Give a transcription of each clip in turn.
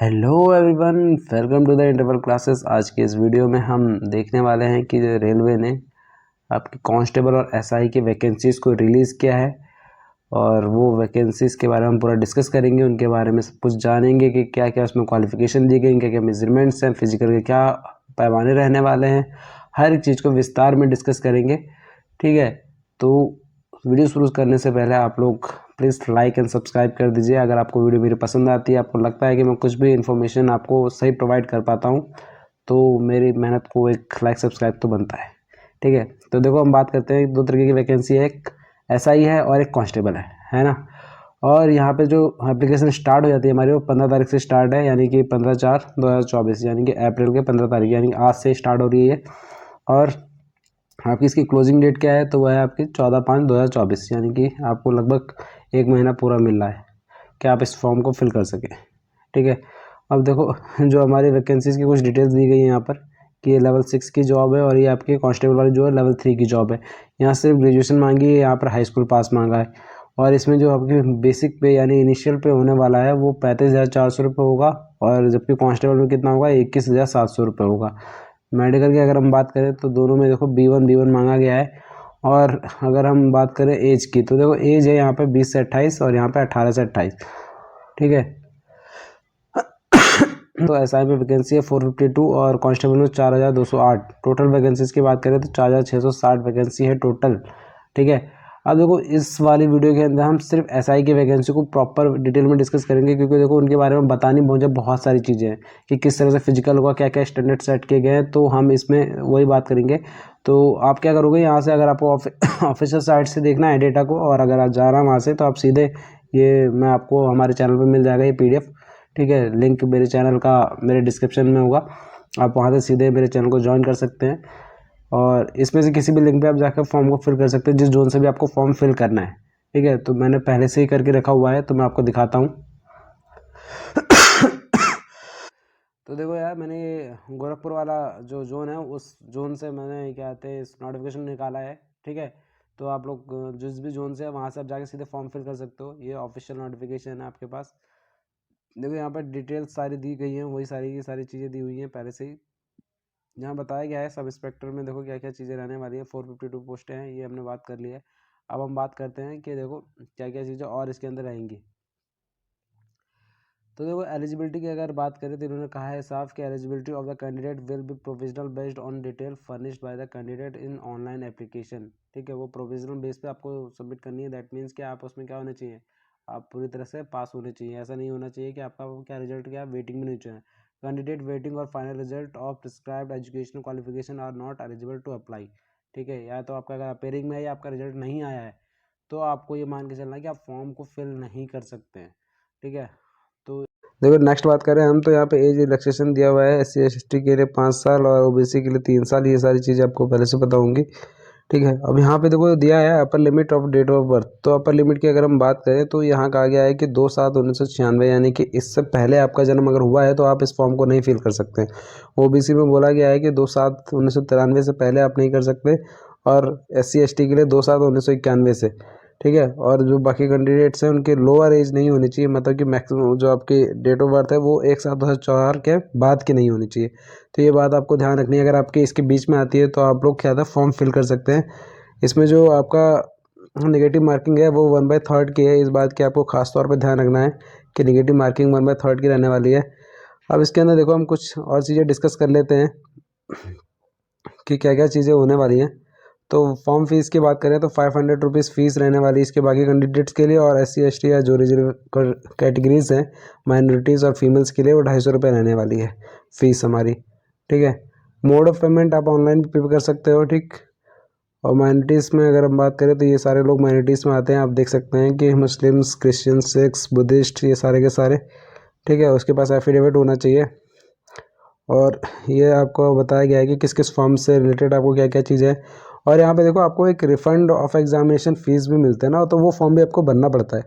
Hello everyone, welcome to the interval classes. आज के इस वीडियो में हम देखने वाले हैं कि रेलवे ने आपकी कांस्टेबल और एसआई की वैकेंसीज़ को रिलीज़ किया है और वो वैकेंसीज़ के बारे में हम पूरा डिस्कस करेंगे। उनके बारे में सब कुछ जानेंगे कि क्या क्या उसमें क्वालिफिकेशन दी गई, क्या क्या मेजरमेंट्स हैं, फिजिकल के क्या पैमाने रहने वाले हैं, हर एक चीज़ को विस्तार में डिस्कस करेंगे। ठीक है, तो वीडियो शुरू करने से पहले आप लोग प्लीज़ लाइक एंड सब्सक्राइब कर दीजिए। अगर आपको वीडियो मेरी पसंद आती है, आपको लगता है कि मैं कुछ भी इन्फॉर्मेशन आपको सही प्रोवाइड कर पाता हूँ, तो मेरी मेहनत को एक लाइक सब्सक्राइब तो बनता है। ठीक है, तो देखो हम बात करते हैं। दो तरीके की वैकेंसी है, एक एसआई है और एक कांस्टेबल है ना। और यहाँ पे जो एप्लीकेशन स्टार्ट हो जाती है हमारी, वो 15 तारीख से स्टार्ट है, यानी कि 15/4/2024, यानी कि अप्रैल के 15 तारीख, यानी आज से स्टार्ट हो रही है। और आपकी इसकी क्लोजिंग डेट क्या है, तो वह है आपकी 14/5/2024, यानी कि आपको लगभग एक महीना पूरा मिल रहा है कि आप इस फॉर्म को फिल कर सकें। ठीक है, अब देखो जो हमारी वैकेंसीज़ की कुछ डिटेल्स दी गई हैं यहाँ पर कि ये लेवल 6 की जॉब है और ये आपकी कांस्टेबल वाली जो है लेवल 3 की जॉब है। यहाँ सिर्फ ग्रेजुएशन मांगी है, यहाँ पर हाई स्कूल पास मांगा है। और इसमें जो आपकी बेसिक पे यानी इनिशियल पे होने वाला है वो 35,400 रुपये होगा, और जबकि कांस्टेबल में कितना होगा, 21,700 रुपये होगा। मेडिकल की अगर हम बात करें तो दोनों में देखो B1 मांगा गया है। और अगर हम बात करें एज की, तो देखो एज है यहाँ पे 20 से 28 और यहाँ पे 18 से 28। ठीक है, तो एसआई में वैकेंसी है 452 और कांस्टेबल में 4,208। टोटल वैकेंसीज की बात करें तो 4,660 वैकेंसी है टोटल। ठीक है, अब देखो इस वाली वीडियो के अंदर हम सिर्फ एसआई की वैकेंसी को प्रॉपर डिटेल में डिस्कस करेंगे, क्योंकि देखो उनके बारे में बतानी मुझे बहुत सारी चीज़ें हैं कि किस तरह से फिजिकल होगा, क्या क्या स्टैंडर्ड सेट किए गए हैं, तो हम इसमें वही बात करेंगे। तो आप क्या करोगे, यहाँ से अगर आपको ऑफिशियल साइट से देखना है डेटा को, और अगर आप जा रहा वहाँ से, तो आप सीधे ये मैं आपको हमारे चैनल पर मिल जाएगा ये PDF। ठीक है, लिंक मेरे चैनल का मेरे डिस्क्रिप्शन में होगा, आप वहाँ से सीधे मेरे चैनल को ज्वाइन कर सकते हैं और इसमें से किसी भी लिंक पे आप जाकर फॉर्म को फिल कर सकते हैं, जिस जोन से भी आपको फॉर्म फिल करना है। ठीक है, तो मैंने पहले से ही करके रखा हुआ है, तो मैं आपको दिखाता हूँ। तो देखो यार, मैंने ये गोरखपुर वाला जो जोन है, उस जोन से मैंने क्या कहते हैं इस नोटिफिकेशन निकाला है। ठीक है, तो आप लोग जिस भी जोन से है वहाँ से आप जाके सीधे फॉर्म फिल कर सकते हो। ये ऑफिशियल नोटिफिकेशन है आपके पास। देखो यहाँ पर डिटेल्स सारी दी गई हैं, वही सारी की सारी चीज़ें दी हुई हैं पहले से ही। यहाँ बताया गया है सब इंस्पेक्टर में देखो क्या क्या चीज़ें रहने वाली है। 452 पोस्टें हैं, ये हमने बात कर ली है। अब हम बात करते हैं कि देखो क्या क्या चीज़ें और इसके अंदर रहेंगी। तो देखो एलिजिबिलिटी की अगर बात करें तो इन्होंने कहा है साफ कि eligibility of the candidate will be provisional based on detail furnished by the candidate in online application. ठीक है, वो प्रोविजनल बेस पे आपको सबमिट करनी है। दैट मीन्स कि आप उसमें क्या होने चाहिए, आप पूरी तरह से पास होने चाहिए। ऐसा नहीं होना चाहिए कि आपका क्या रिजल्ट क्या वेटिंग में नहीं चाहिए। कैंडिडेट वेटिंग और final result of prescribed educational qualification are not eligible to apply. ठीक है, या तो आपका अगर अपेयरिंग में है या आपका रिजल्ट नहीं आया है, तो आपको ये मान के चलना है कि आप फॉर्म को फिल नहीं कर सकते हैं। ठीक है, तो देखो नेक्स्ट बात करें हम, तो यहाँ पे एज रिलैक्सेशन दिया हुआ है SC/ST के लिए 5 साल और OBC के लिए 3 साल। ये सारी चीज़ें आपको पहले से पता होंगी। ठीक है, अब यहाँ पे देखो दिया है upper limit of date of birth. तो अपर लिमिट की अगर हम बात करें तो यहाँ कहा गया है कि 2/7/1996, यानी कि इससे पहले आपका जन्म अगर हुआ है तो आप इस फॉर्म को नहीं फिल कर सकते। OBC में बोला गया है कि 2/7/1993 से पहले आप नहीं कर सकते, और SC/ST के लिए 2/7/1991 से। ठीक है, और जो बाकी कैंडिडेट्स हैं उनके लोअर एज नहीं होनी चाहिए, मतलब कि मैक्सिमम जो आपकी डेट ऑफ बर्थ है वो 1/7/2004 के बाद की नहीं होनी चाहिए। तो ये बात आपको ध्यान रखनी है। अगर आपके इसके बीच में आती है तो आप लोग क्या था फॉर्म फिल कर सकते हैं। इसमें जो आपका नेगेटिव मार्किंग है वो 1/3 की है। इस बात की आपको खास तौर पर ध्यान रखना है कि नेगेटिव मार्किंग 1/3 की रहने वाली है। अब इसके अंदर देखो हम कुछ और चीज़ें डिस्कस कर लेते हैं कि क्या क्या चीज़ें होने वाली हैं। तो फॉर्म फीस की बात करें तो 500 रुपीज़ फ़ीस रहने वाली है इसके बाकी कैंडिडेट्स के लिए, और SC/ST या जो रिजर्व कैटेगरीज हैं, माइनॉरिटीज़ और फीमेल्स के लिए वो 250 रुपये रहने वाली है फ़ीस हमारी। ठीक है, मोड ऑफ पेमेंट आप ऑनलाइन पे कर सकते हो। ठीक, और माइनॉरिटीज़ में अगर हम बात करें तो ये सारे लोग माइनॉरिटीज़ में आते हैं। आप देख सकते हैं कि मुस्लिम्स, क्रिश्चियन, सिख्स, बुद्धिस्ट, ये सारे के सारे। ठीक है, उसके पास एफिडेविट होना चाहिए, और ये आपको बताया गया है कि किस किस फॉर्म से रिलेटेड आपको क्या क्या चीज़ें हैं। और यहाँ पे देखो आपको एक रिफंड ऑफ एग्जामिनेशन फ़ीस भी मिलते हैं ना, तो वो फॉर्म भी आपको भरना पड़ता है।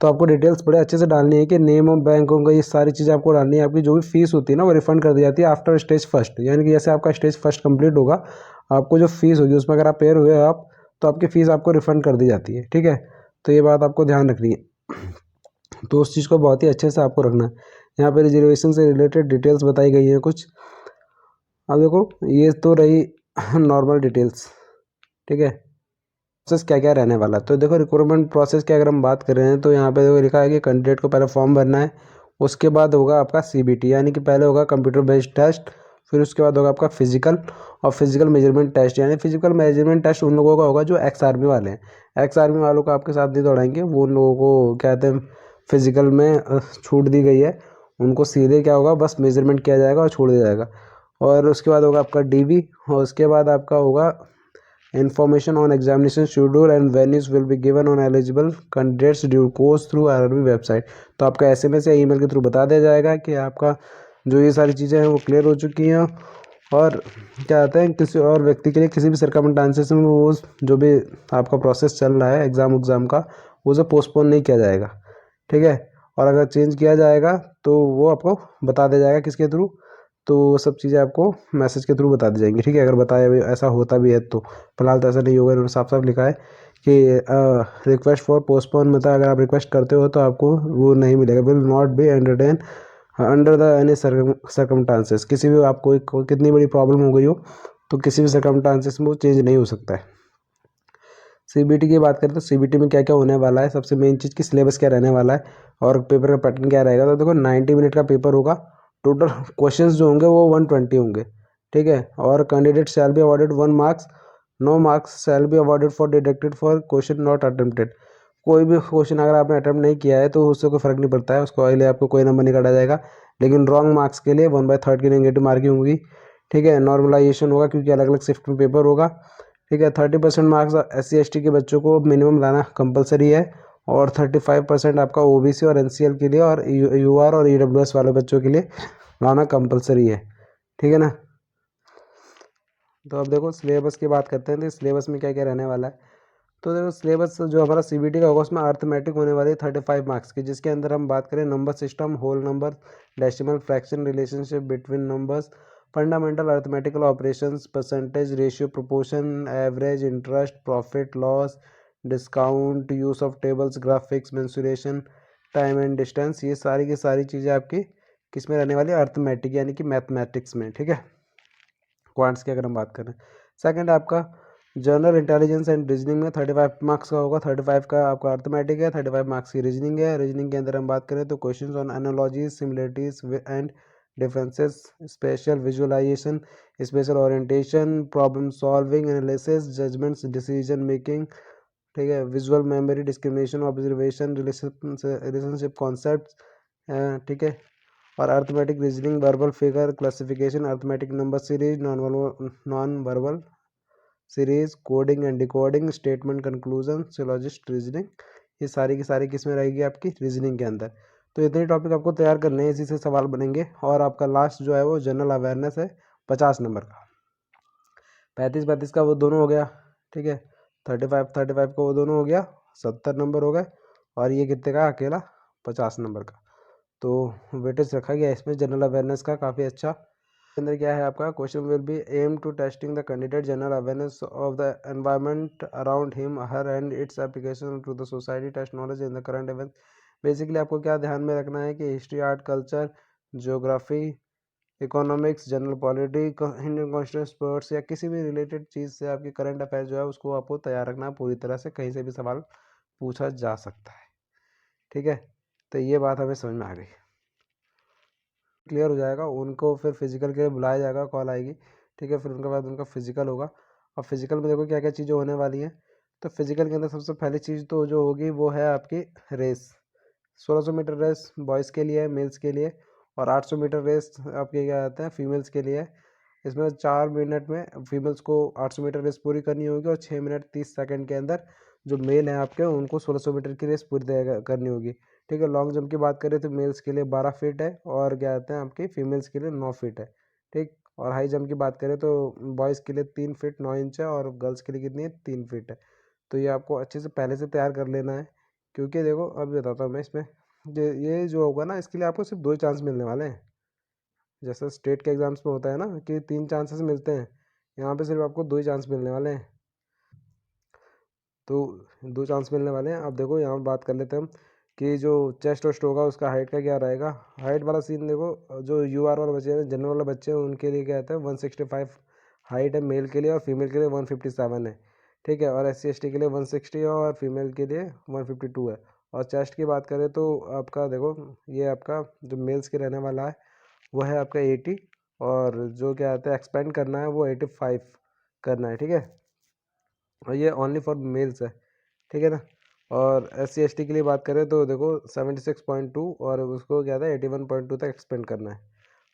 तो आपको डिटेल्स बड़े अच्छे से डालनी है कि नेम ऑफ बैंक होगा, ये सारी चीज़ें आपको डालनी है। आपकी जो भी फीस होती है ना वो रिफंड कर दी जाती है आफ्टर स्टेज फर्स्ट, यानी कि जैसे आपका स्टेज फर्स्ट कंप्लीट होगा, आपको जो फीस होगी उसमें अगर आप पेयर हुए आप, तो आपकी फ़ीस आपको रिफंड कर दी जाती है। ठीक है, तो ये बात आपको ध्यान रखनी है, तो उस चीज़ को बहुत ही अच्छे से आपको रखना है। यहाँ पे रिजर्वेशन से रिलेटेड डिटेल्स बताई गई हैं कुछ। अब देखो ये तो रही नॉर्मल डिटेल्स, ठीक है। प्रोसेस क्या क्या रहने वाला है, तो देखो रिक्रूटमेंट प्रोसेस की अगर हम बात कर रहे हैं तो यहाँ पे देखो लिखा है कि कैंडिडेट को पहले फॉर्म भरना है, उसके बाद होगा आपका सीबीटी, यानी कि पहले होगा कंप्यूटर बेस्ड टेस्ट, फिर उसके बाद होगा आपका फिजिकल और फिजिकल मेजरमेंट टेस्ट। यानी फिजिकल मेजरमेंट टेस्ट उन लोगों का होगा जो एक्स आर्मी वाले हैं। एक्स आर्मी वालों को आपके साथ नहीं दौड़ाएंगे, वो उन लोगों को क्या कहते हैं फिजिकल में छूट दी गई है। उनको सीधे क्या होगा बस मेजरमेंट किया जाएगा और छोड़ दिया जाएगा। और उसके बाद होगा आपका डीबी, और उसके बाद आपका होगा information on examination schedule and venues will be given on eligible candidates due course through RRB website. तो आपका एसएमएस या ईमेल के थ्रू बता दिया जाएगा कि आपका जो ये सारी चीज़ें हैं वो क्लियर हो चुकी हैं, और क्या आता है किसी और व्यक्ति के लिए किसी भी सर्कमस्टांसेस में वो जो भी आपका प्रोसेस चल रहा है एग्ज़ाम का वो सब पोस्टपोन नहीं किया जाएगा, ठीक है। और अगर चेंज किया जाएगा तो वो आपको बता दिया जाएगा किसके थ्रू, तो वो सब चीज़ें आपको मैसेज के थ्रू बता दी जाएंगी, ठीक है। अगर बताया भी ऐसा होता भी है तो फिलहाल तो ऐसा नहीं होगा, इन्होंने साफ साफ लिखा है कि रिक्वेस्ट फॉर पोस्टपोन, मतलब अगर आप रिक्वेस्ट करते हो तो आपको वो नहीं मिलेगा, will not be entertain under the any circumstances. किसी भी आपको कितनी बड़ी प्रॉब्लम हो गई हो तो किसी भी सर्कमस्टांसेस में वो चेंज नहीं हो सकता है। सीबीटी की बात करें तो सीबीटी में क्या क्या होने वाला है, सबसे मेन चीज़ की सिलेबस क्या रहने वाला है और पेपर का पैटर्न क्या रहेगा। तो देखो 90 मिनट का पेपर होगा, टोटल क्वेश्चंस जो होंगे वो 120 होंगे, ठीक है। और candidate shall be awarded 1 marks, no marks shall be awarded for deducted for question not attempted. कोई भी क्वेश्चन अगर आपने अटेम्प्ट नहीं किया है तो उससे कोई फर्क नहीं पड़ता है, उसको लिए आपको कोई नंबर नहीं काटा जाएगा। लेकिन रॉन्ग मार्क्स के लिए 1/3 की नेगेटिव मार्किंग होगी, ठीक है। नॉर्मलाइजेशन होगा क्योंकि अलग अलग शिफ्ट में पेपर होगा, ठीक है। 30% मार्क्स SC ST के बच्चों को मिनिमम लाना कंपलसरी है, और 35% आपका OBC और NCL के लिए और UR और EWS वाले बच्चों के लिए लाना कंपलसरी है, ठीक है ना। तो अब देखो सिलेबस की बात करते हैं, तो सिलेबस में क्या क्या रहने वाला है। तो देखो सिलेबस जो हमारा CBT का होगा उसमें अर्थमेटिक होने वाली है 35 मार्क्स की, जिसके अंदर हम बात करें number system, whole number, decimal, fraction, relationship between numbers, fundamental arithmetical operations, percentage, ratio, proportion, average, interest, profit loss, discount, use of tables, graphics, mensuration, time and distance, ये सारी की सारी चीज़ें आपकी किस में रहने वाली है, अर्थमेटिक यानी कि मैथमेटिक्स में, ठीक है। क्वांट्स की अगर हम बात करें, सेकंड आपका जनरल इंटेलिजेंस एंड रीजनिंग में 35 मार्क्स का होगा। 35 का आपका अर्थमेटिक है, 35 मार्क्स की रीजनिंग है। रीजनिंग के अंदर हम बात करें तो questions on analogies, similarities and differences, spatial visualisation, spatial orientation, problem solving, analysis, judgements, decision making, ठीक है। Visual memory, discrimination, observation, relationship concept, ठीक है। और arithmetic reasoning, verbal figure classification, arithmetic number series, non verbal series, coding and decoding, statement conclusion, syllogist reasoning, ये सारी की सारी किसमें रहेगी आपकी रीजनिंग के अंदर। तो इतने टॉपिक आपको तैयार करने हैं, इसी से सवाल बनेंगे। और आपका लास्ट जो है वो जनरल अवेयरनेस है 50 नंबर का, 35 का वो दोनों हो गया, ठीक है। 35 का वो दोनों हो गया, 70 नंबर हो गए। और ये कितने का अकेला 50 नंबर का। तो वेटेज रखा गया इसमें जनरल अवेयरनेस का काफ़ी अच्छा। अंदर क्या है आपका question will be aim to testing the candidate general awareness of the environment around him her and its application to the society, test knowledge in the current event. Basically आपको क्या ध्यान में रखना है कि history, art, culture, geography, economics, general polity, Indian constitution, sports या किसी भी रिलेटेड चीज़ से आपकी करंट अफेयर जो है उसको आपको तैयार रखना है पूरी तरह से, कहीं से भी सवाल पूछा जा सकता है, ठीक है। तो ये बात हमें समझ में आ गई, क्लियर हो जाएगा। उनको फिर फिजिकल के लिए बुलाया जाएगा, कॉल आएगी, ठीक है। फिर उनके बाद उनका फिजिकल होगा। और फिजिकल में देखो क्या क्या चीज़ें होने वाली हैं। तो फिजिकल के अंदर सबसे पहली चीज़ तो जो होगी वो है आपकी रेस। 1600 मीटर रेस बॉयज़ के लिए है, मेल्स के लिए। और 800 मीटर रेस आपके क्या कहते हैं फीमेल्स के लिए है। इसमें 4 मिनट में फीमेल्स को 800 मीटर रेस पूरी करनी होगी, और 6 मिनट 30 सेकंड के अंदर जो मेल हैं आपके उनको 1600 मीटर की रेस पूरी करनी होगी, ठीक है। लॉन्ग जंप की बात करें तो मेल्स के लिए 12 फीट है, और क्या कहते हैं आपकी फीमेल्स के लिए 9 फीट है, ठीक। और हाई जंप की बात करें तो बॉयज़ के लिए 3 फीट 9 इंच है, और गर्ल्स के लिए कितनी है 3 फीट है। तो ये आपको अच्छे से पहले से तैयार कर लेना है, क्योंकि देखो अभी बताता हूँ मैं इसमें, ये जो होगा ना इसके लिए आपको सिर्फ 2 ही चांस मिलने वाले हैं। जैसे स्टेट के एग्ज़ाम्स में होता है ना कि 3 चांसेस मिलते हैं, यहाँ पे सिर्फ आपको 2 ही चांस मिलने वाले हैं। तो 2 चांस मिलने वाले हैं। अब देखो यहाँ बात कर लेते हैं हम कि जो चेस्ट वेस्ट होगा उसका हाइट का क्या रहेगा। हाइट वाला सीन देखो, जो यूआर वाले बच्चे हैं, जनरल वाले बच्चे हैं, उनके लिए क्या आता है 165 हाइट है मेल के लिए, और फीमेल के लिए 157 है, ठीक है। और SC ST के लिए 160 है, और फीमेल के लिए 152 है। और चेस्ट की बात करें तो आपका देखो, ये आपका जो मेल्स के रहने वाला है वो है आपका 80, और जो क्या आता है एक्सपेंड करना है वो 85 करना है, ठीक है। और ये ओनली फॉर मेल्स है, ठीक है ना। और SC ST के लिए बात करें तो देखो 76.2, और उसको क्या था 81.2 तक एक्सपेंड करना है।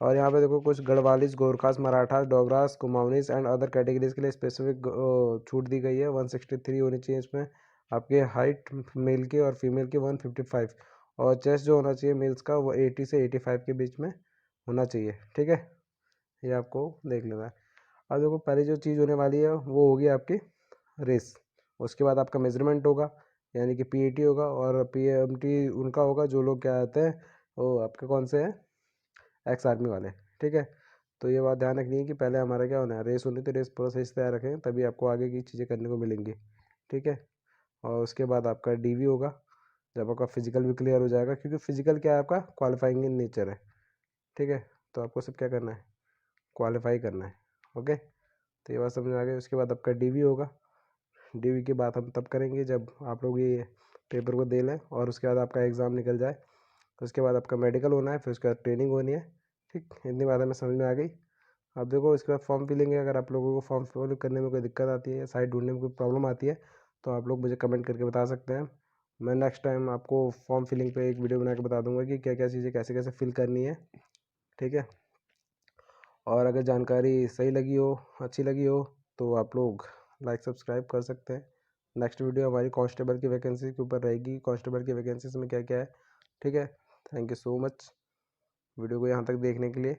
और यहाँ पे देखो कुछ Garhwalis, Gorkhas, Marathas, Dogras, Kumaonis and other categories के लिए स्पेसिफिक छूट दी गई है। 163 होनी चाहिए इसमें आपके हाइट मेल की, और फीमेल की 155, और चेस्ट जो होना चाहिए मेल्स का वो 80 से 85 के बीच में होना चाहिए, ठीक है। ये आपको देख लेना है। अब देखो पहली जो चीज़ होने वाली है वो होगी आपकी रेस। उसके बाद आपका मेजरमेंट होगा, यानी कि PAT होगा, और PMT उनका होगा जो लोग क्या आते हैं वो आपके कौन से हैं, एक्स आर्मी वाले, ठीक है। तो ये बात ध्यान रखनी है कि पहले हमारा क्या होना है, रेस होनी, तो रेस पूरा सही से तैयार रखें, तभी आपको आगे की चीज़ें करने को मिलेंगी, ठीक है। और उसके बाद आपका DV होगा, जब आपका फिजिकल भी क्लियर हो जाएगा, क्योंकि फिजिकल क्या है आपका क्वालिफाइंग इन नेचर है, ठीक है। तो आपको सब क्या करना है, क्वालिफाई करना है, ओके। तो ये बात समझ में आ गई। उसके बाद आपका DV होगा। DV की बात हम तब करेंगे जब आप लोग ये पेपर को दे लें, और उसके बाद आपका एग्ज़ाम निकल जाए। उसके बाद आपका मेडिकल होना है, फिर उसके बाद ट्रेनिंग होनी है, ठीक। इतनी बात हमें समझ में आ गई। अब देखो इसके बाद फॉर्म फिलिंग है। अगर आप लोगों को फॉर्म फिल करने में कोई दिक्कत आती है, साइट ढूंढने में कोई प्रॉब्लम आती है, तो आप लोग मुझे कमेंट करके बता सकते हैं। मैं नेक्स्ट टाइम आपको फॉर्म फिलिंग पे एक वीडियो बना के बता दूंगा कि क्या क्या चीज़ें कैसे कैसे फिल करनी है, ठीक है। और अगर जानकारी सही लगी हो, अच्छी लगी हो, तो आप लोग लाइक सब्सक्राइब कर सकते हैं। नेक्स्ट वीडियो हमारी कांस्टेबल की वैकेंसी के ऊपर रहेगी, कांस्टेबल की वैकेंसीज में क्या क्या है, ठीक है। Thank you so much video को यहाँ तक देखने के लिए।